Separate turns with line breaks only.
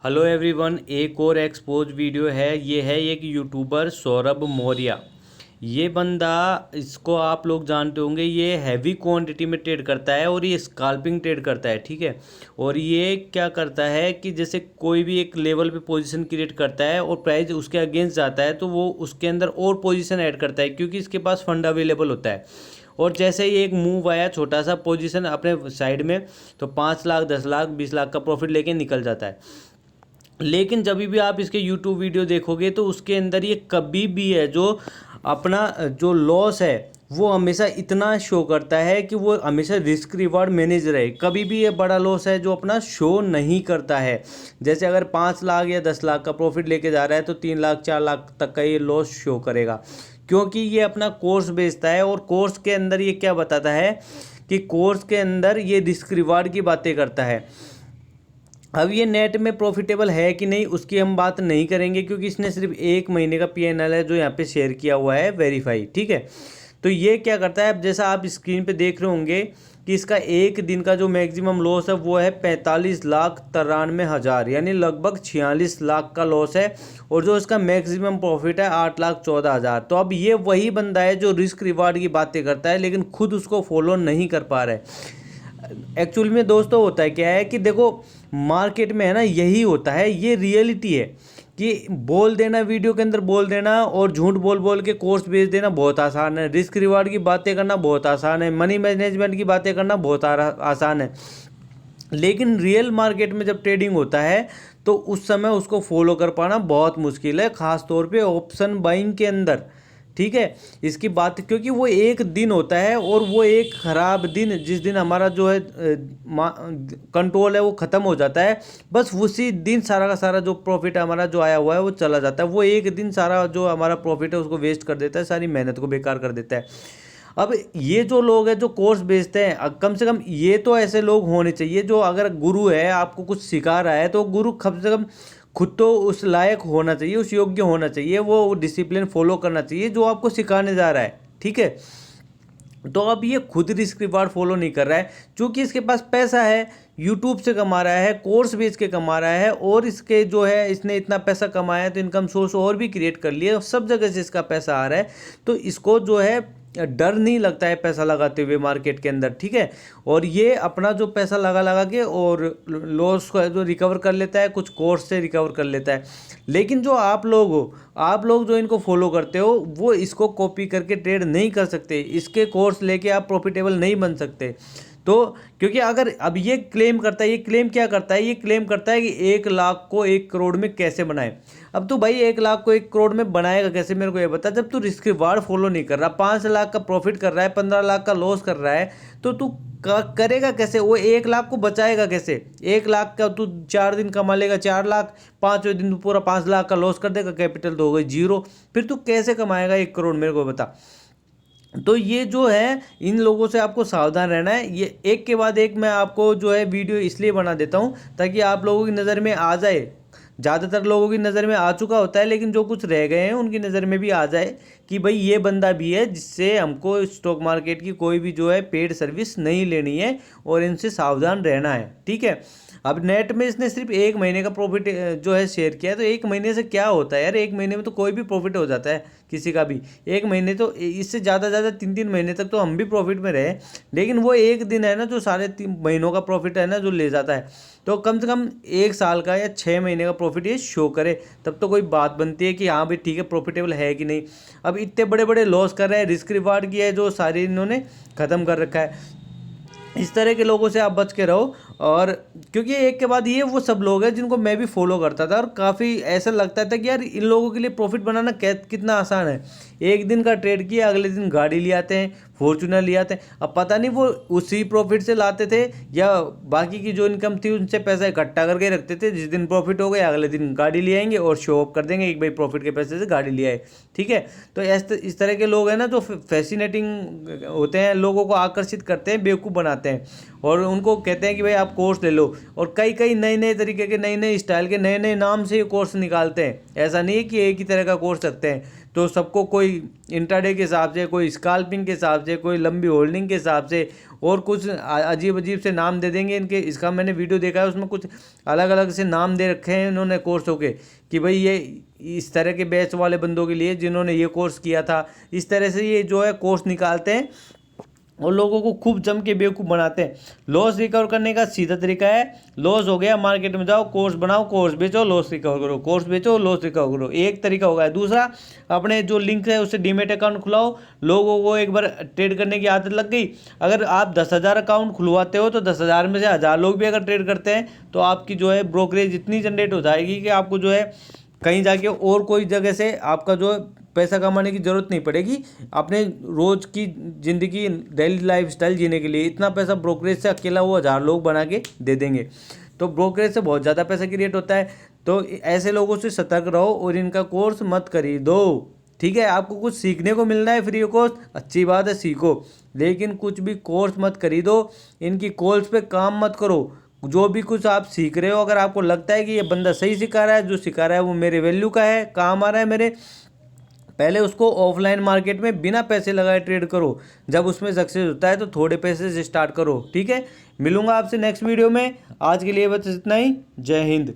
Hello everyone, एक और expose video है। ये है एक यूट्यूबर सौरभ मौर्य। ये बंदा, इसको आप लोग जानते होंगे, ये हैवी क्वांटिटी में ट्रेड करता है और ये स्कैल्पिंग ट्रेड करता है, ठीक है। और ये क्या करता है कि जैसे कोई भी एक लेवल पे पोजीशन क्रिएट करता है और प्राइस उसके अगेंस्ट जाता है तो वो उसके अंदर और पोजीशन ऐड करता है, क्योंकि इसके पास फंड अवेलेबल होता है। और जैसे ही एक मूव आया छोटा सा पोजीशन अपने साइड में, तो 5 लाख 10 लाख 20 लाख का प्रॉफिट लेके निकल जाता है। लेकिन जब भी आप इसके यूट्यूब वीडियो देखोगे तो उसके अंदर ये कभी भी है जो अपना जो लॉस है वो हमेशा इतना शो करता है कि वो हमेशा रिस्क रिवार्ड मैनेज रहे। कभी भी ये बड़ा लॉस है जो अपना शो नहीं करता है। जैसे अगर 5 लाख या 10 लाख का प्रॉफिट लेके जा रहा है तो 3 लाख 4 लाख तक का ये लॉस शो करेगा, क्योंकि ये अपना कोर्स बेचता है। और कोर्स के अंदर ये क्या बताता है कि कोर्स के अंदर ये रिस्क रिवार्ड की बातें करता है। अब ये नेट में प्रॉफिटेबल है कि नहीं उसकी हम बात नहीं करेंगे, क्योंकि इसने सिर्फ 1 महीने का पीएनएल है जो यहाँ पे शेयर किया हुआ है वेरीफाई, ठीक है। तो ये क्या करता है, अब जैसा आप स्क्रीन पे देख रहे होंगे कि इसका एक दिन का जो मैक्सिमम लॉस है वो है 45,93,000, यानी लगभग 46 लाख का लॉस है। और जो इसका मैक्सिमम प्रॉफिट है 8,14,000। तो अब ये वही बंदा है जो रिस्क रिवार्ड की बातें करता है लेकिन खुद उसको फॉलो नहीं कर पा रहा है। एक्चुअल में दोस्तों होता है क्या है कि देखो, मार्केट में है ना, यही होता है, ये रियलिटी है कि बोल देना, वीडियो के अंदर बोल देना और झूठ बोल बोल के कोर्स बेच देना बहुत आसान है। रिस्क रिवार्ड की बातें करना बहुत आसान है। मनी मैनेजमेंट की बातें करना बहुत आसान है। लेकिन रियल मार्केट में जब ट्रेडिंग होता है तो उस समय उसको फॉलो कर पाना बहुत मुश्किल है, खास तौर पे ऑप्शन बाइंग के अंदर, ठीक है। इसकी बात, क्योंकि वो एक दिन होता है और वो एक ख़राब दिन, जिस दिन हमारा जो है कंट्रोल है वो ख़त्म हो जाता है, बस उसी दिन सारा का सारा जो प्रॉफिट हमारा जो आया हुआ है वो चला जाता है। वो एक दिन सारा जो हमारा प्रॉफिट है उसको वेस्ट कर देता है, सारी मेहनत को बेकार कर देता है। अब ये जो लोग हैं जो कोर्स बेचते हैं, कम से कम ये तो ऐसे लोग होने चाहिए जो, अगर गुरु है आपको कुछ सिखा रहा है तो गुरु कम से कम खुद तो उस लायक होना चाहिए, उस योग्य होना चाहिए, वो डिसिप्लिन फॉलो करना चाहिए जो आपको सिखाने जा रहा है, ठीक है। तो अब ये खुद रिस्क रिवार्ड फॉलो नहीं कर रहा है, क्योंकि इसके पास पैसा है, यूट्यूब से कमा रहा है, कोर्स बेच के कमा रहा है, और इसके जो है इसने इतना पैसा कमाया है तो इनकम सोर्स और भी क्रिएट कर लिया, सब जगह से इसका पैसा आ रहा है। तो इसको जो है डर नहीं लगता है पैसा लगाते हुए मार्केट के अंदर, ठीक है। और ये अपना जो पैसा लगा लगा के और लॉस को जो रिकवर कर लेता है, कुछ कोर्स से रिकवर कर लेता है। लेकिन जो आप लोग हो, आप लोग जो इनको फॉलो करते हो, वो इसको कॉपी करके ट्रेड नहीं कर सकते, इसके कोर्स लेके आप प्रॉफिटेबल नहीं बन सकते। तो क्योंकि अगर अब ये क्लेम करता है, ये क्लेम क्या करता है, ये क्लेम करता है कि 1 लाख को 1 करोड़ में कैसे बनाए। अब तो भाई 1 लाख को 1 करोड़ में बनाएगा कैसे, मेरे को ये बता। जब तू रिस्क रिवार्ड फॉलो नहीं कर रहा, 5 लाख का प्रॉफिट कर रहा है, 15 लाख का लॉस कर रहा है, तो तू करेगा कैसे, वो 1 लाख को बचाएगा कैसे। 1 लाख का तू 4 दिन कमा लेगा 4 लाख, 5वें दिन तू पूरा 5 लाख का लॉस कर देगा, कैपिटल तो हो गई जीरो। फिर तू कैसे कमाएगा 1 करोड़, मेरे को बता। तो ये जो है, इन लोगों से आपको सावधान रहना है। ये एक के बाद एक मैं आपको जो है वीडियो इसलिए बना देता हूँ ताकि आप लोगों की नज़र में आ जाए। ज़्यादातर लोगों की नज़र में आ चुका होता है, लेकिन जो कुछ रह गए हैं उनकी नज़र में भी आ जाए कि भाई ये बंदा भी है जिससे हमको स्टॉक मार्केट की कोई भी जो है पेड सर्विस नहीं लेनी है और इनसे सावधान रहना है, ठीक है। अब नेट में इसने सिर्फ 1 महीने का प्रॉफिट जो है शेयर किया है, तो 1 महीने से क्या होता है यार, 1 महीने में तो कोई भी प्रॉफिट हो जाता है किसी का भी। 1 महीने तो, इससे ज़्यादा 3-3 महीने तक तो हम भी प्रॉफिट में रहे, लेकिन वो एक दिन है ना जो सारे 3 महीनों का प्रॉफिट है ना जो ले जाता है। तो कम से कम 1 साल का या 6 महीने का प्रॉफिट ये शो करे, तब तो कोई बात बनती है कि हाँ भाई ठीक है, प्रॉफिटेबल है कि नहीं। अब इतने बड़े बड़े लॉस कर रहे हैं, रिस्क रिवार्ड की है जो सारी इन्होंने ख़त्म कर रखा है। इस तरह के लोगों से आप बच के रहो। और क्योंकि एक के बाद ये वो सब लोग हैं जिनको मैं भी फॉलो करता था और काफ़ी ऐसा लगता था कि यार इन लोगों के लिए प्रॉफिट बनाना कितना आसान है। एक दिन का ट्रेड किया, अगले दिन गाड़ी ले आते हैं, फॉर्चूनर ले आते हैं। अब पता नहीं वो उसी प्रॉफिट से लाते थे या बाकी की जो इनकम थी उनसे पैसा इकट्ठा करके रखते थे, जिस दिन प्रॉफिट हो गया अगले दिन गाड़ी ले आएंगे और शो ऑफ कर देंगे एक भाई प्रॉफिट के पैसे से गाड़ी ले आए, ठीक है। तो इस तरह के लोग हैं ना जो फैसिनेटिंग होते हैं, लोगों को आकर्षित करते हैं, बेवकूफ़ बनाते हैं। और उनको कहते हैं कि भाई आप कोर्स ले लो, और कई कई नए नए तरीके के, नए नए स्टाइल के, नए नए नाम से ये कोर्स निकालते हैं। ऐसा नहीं है कि एक ही तरह का कोर्स रखते हैं। तो सबको कोई इंट्राडे के हिसाब से, कोई स्काल्पिंग के हिसाब से, कोई लंबी होल्डिंग के हिसाब से, और कुछ अजीब अजीब से नाम दे देंगे इनके। इसका मैंने वीडियो देखा है, उसमें कुछ अलग अलग से नाम दे रखे हैं इन्होंने कोर्सों के, कि भाई ये इस तरह के बैच वाले बंदों के लिए जिन्होंने ये कोर्स किया था। इस तरह से ये जो है कोर्स निकालते हैं और लोगों को खूब जम के बेवकूफ़ बनाते हैं। लॉस रिकवर करने का सीधा तरीका है, लॉस हो गया मार्केट में जाओ, कोर्स बनाओ, कोर्स बेचो, लॉस रिकवर करो, कोर्स बेचो, लॉस रिकवर करो। एक तरीका होगा। दूसरा, अपने जो लिंक है उससे डीमेट अकाउंट खुलाओ। लोगों को एक बार ट्रेड करने की आदत लग गई, अगर आप 10,000 अकाउंट खुलवाते हो तो 10,000 में से 1,000 लोग भी अगर ट्रेड करते हैं तो आपकी जो है ब्रोकरेज इतनी जनरेट हो जाएगी कि आपको जो है कहीं जाके और कोई जगह से आपका जो पैसा कमाने की ज़रूरत नहीं पड़ेगी। अपने रोज़ की ज़िंदगी, डेली लाइफस्टाइल जीने के लिए इतना पैसा ब्रोकरेज से अकेला वो 1,000 लोग बना के दे देंगे। तो ब्रोकरेज से बहुत ज़्यादा पैसा क्रिएट होता है। तो ऐसे लोगों से सतर्क रहो और इनका कोर्स मत खरीदो। ठीक है, आपको कुछ सीखने को मिल रहा है फ्री कोर्स, अच्छी बात है, सीखो, लेकिन कुछ भी कोर्स मत खरीदो। इनकी कॉल्स पे काम मत करो। जो भी कुछ आप सीख रहे हो, अगर आपको लगता है कि ये बंदा सही सिखा रहा है, जो सिखा रहा है वो मेरे वैल्यू का है, काम आ रहा है मेरे, पहले उसको ऑफलाइन मार्केट में बिना पैसे लगाए ट्रेड करो। जब उसमें सक्सेस होता है तो थोड़े पैसे से स्टार्ट करो। ठीक है, मिलूंगा आपसे नेक्स्ट वीडियो में। आज के लिए बस इतना ही। जय हिंद।